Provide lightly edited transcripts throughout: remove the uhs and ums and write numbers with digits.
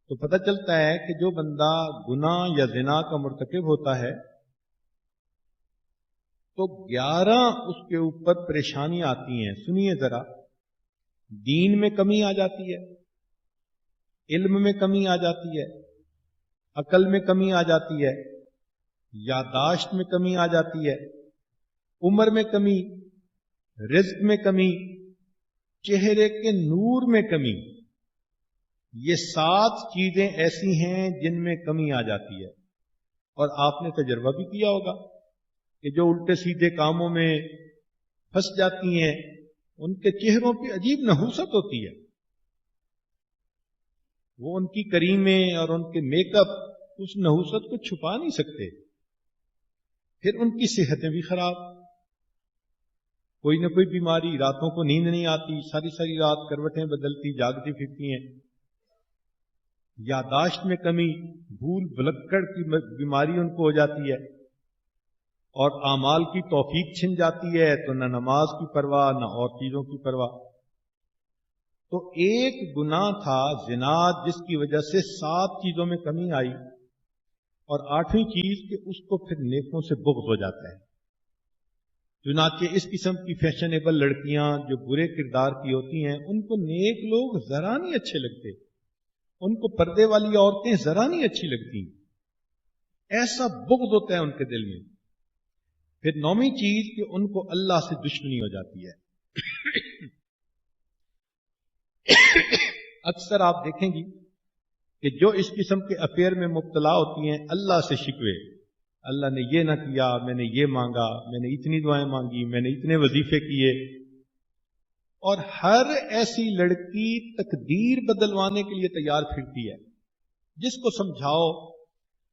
تو پتہ چلتا ہے کہ جو بندہ گناہ یا زنا کا مرتکب ہوتا ہے تو 11 اس کے اوپر پریشانیاں آتی ہیں. سنیے ذرا. دین میں کمی آ جاتی ہے، علم میں کمی آ جاتی ہے، عقل میں کمی آ جاتی ہے، یادداشت میں کمی آ جاتی ہے، عمر میں کمی، رزق میں کمی، چہرے کے نور میں کمی. یہ 7 چیزیں ایسی ہیں جن میں کمی آ جاتی ہے. اور آپ نے تجربہ بھی کیا ہوگا کہ جو الٹے سیدھے کاموں میں پھنس جاتی ہیں ان کے چہروں پہ عجیب نحوست ہوتی ہے. وہ ان کی کریمیں اور ان کے میک اپ اس نحوست کو چھپا نہیں سکتے. پھر ان کی صحتیں بھی خراب، کوئی نہ کوئی بیماری، راتوں کو نیند نہیں آتی، ساری ساری رات کروٹیں بدلتی جاگتی پھرتی ہیں. یادداشت میں کمی، بھول بھلکڑ کی بیماری ان کو ہو جاتی ہے، اور اعمال کی توفیق چھن جاتی ہے تو نہ نماز کی پرواہ نہ اور چیزوں کی پرواہ. تو ایک گناہ تھا زنا جس کی وجہ سے 7 چیزوں میں کمی آئی، اور 8ویں چیز کہ اس کو پھر نیکوں سے بغض ہو جاتا ہے. چنانچہ اس قسم کی فیشنیبل لڑکیاں جو برے کردار کی ہوتی ہیں ان کو نیک لوگ ذرا نہیں اچھے لگتے، ان کو پردے والی عورتیں ذرا نہیں اچھی لگتی، ایسا بغض ہوتا ہے ان کے دل میں. پھر 9ویں چیز کہ ان کو اللہ سے دشمنی ہو جاتی ہے. اکثر آپ دیکھیں گی کہ جو اس قسم کے افیئر میں مبتلا ہوتی ہیں اللہ سے شکوے، اللہ نے یہ نہ کیا، میں نے یہ مانگا، میں نے اتنی دعائیں مانگی، میں نے اتنے وظیفے کیے. اور ہر ایسی لڑکی تقدیر بدلوانے کے لیے تیار پھرتی ہے. جس کو سمجھاؤ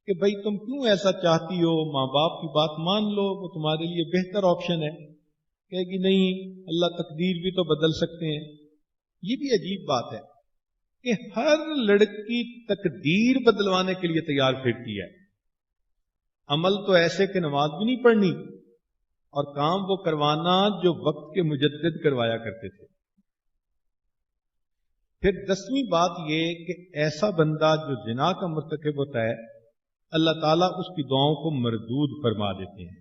کہ بھائی تم کیوں ایسا چاہتی ہو، ماں باپ کی بات مان لو، وہ تمہارے لیے بہتر آپشن ہے، کہے گی نہیں اللہ تقدیر بھی تو بدل سکتے ہیں. یہ بھی عجیب بات ہے کہ ہر لڑکی تقدیر بدلوانے کے لیے تیار پھرتی ہے. عمل تو ایسے کہ نماز بھی نہیں پڑھنی، اور کام وہ کروانا جو وقت کے مجدد کروایا کرتے تھے. پھر 10ویں بات یہ کہ ایسا بندہ جو زنا کا مرتکب ہوتا ہے اللہ تعالیٰ اس کی دعاؤں کو مردود فرما دیتے ہیں.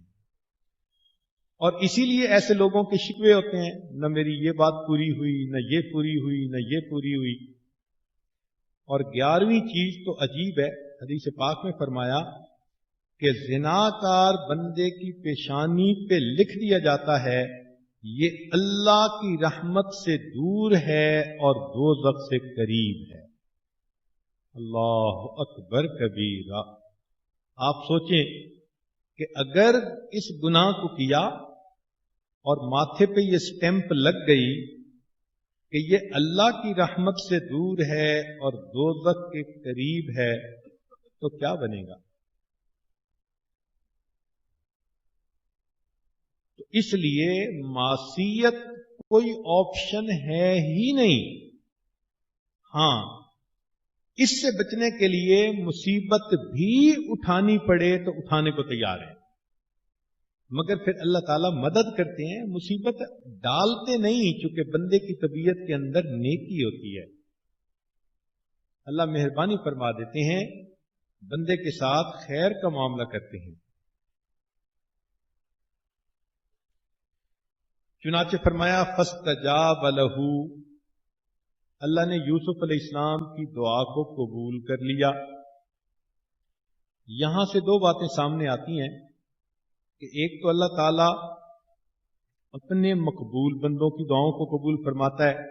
اور اسی لیے ایسے لوگوں کے شکوے ہوتے ہیں، نہ میری یہ بات پوری ہوئی، نہ یہ پوری ہوئی، نہ یہ پوری ہوئی. اور 11ویں چیز تو عجیب ہے، حدیث پاک میں فرمایا کہ زناکار بندے کی پیشانی پہ لکھ دیا جاتا ہے یہ اللہ کی رحمت سے دور ہے اور دوزخ سے قریب ہے. اللہ اکبر کبیرہ. آپ سوچیں کہ اگر اس گناہ کو کیا اور ماتھے پہ یہ سٹیمپ لگ گئی کہ یہ اللہ کی رحمت سے دور ہے اور دوزخ کے قریب ہے تو کیا بنے گا؟ تو اس لیے معصیت کوئی آپشن ہے ہی نہیں. ہاں اس سے بچنے کے لیے مصیبت بھی اٹھانی پڑے تو اٹھانے کو تیار ہے، مگر پھر اللہ تعالیٰ مدد کرتے ہیں، مصیبت ڈالتے نہیں، چونکہ بندے کی طبیعت کے اندر نیکی ہوتی ہے. اللہ مہربانی فرما دیتے ہیں، بندے کے ساتھ خیر کا معاملہ کرتے ہیں. چنانچہ فرمایا فاستجاب لہ، اللہ نے یوسف علیہ السلام کی دعا کو قبول کر لیا. یہاں سے 2 باتیں سامنے آتی ہیں کہ ایک تو اللہ تعالیٰ اپنے مقبول بندوں کی دعاؤں کو قبول فرماتا ہے،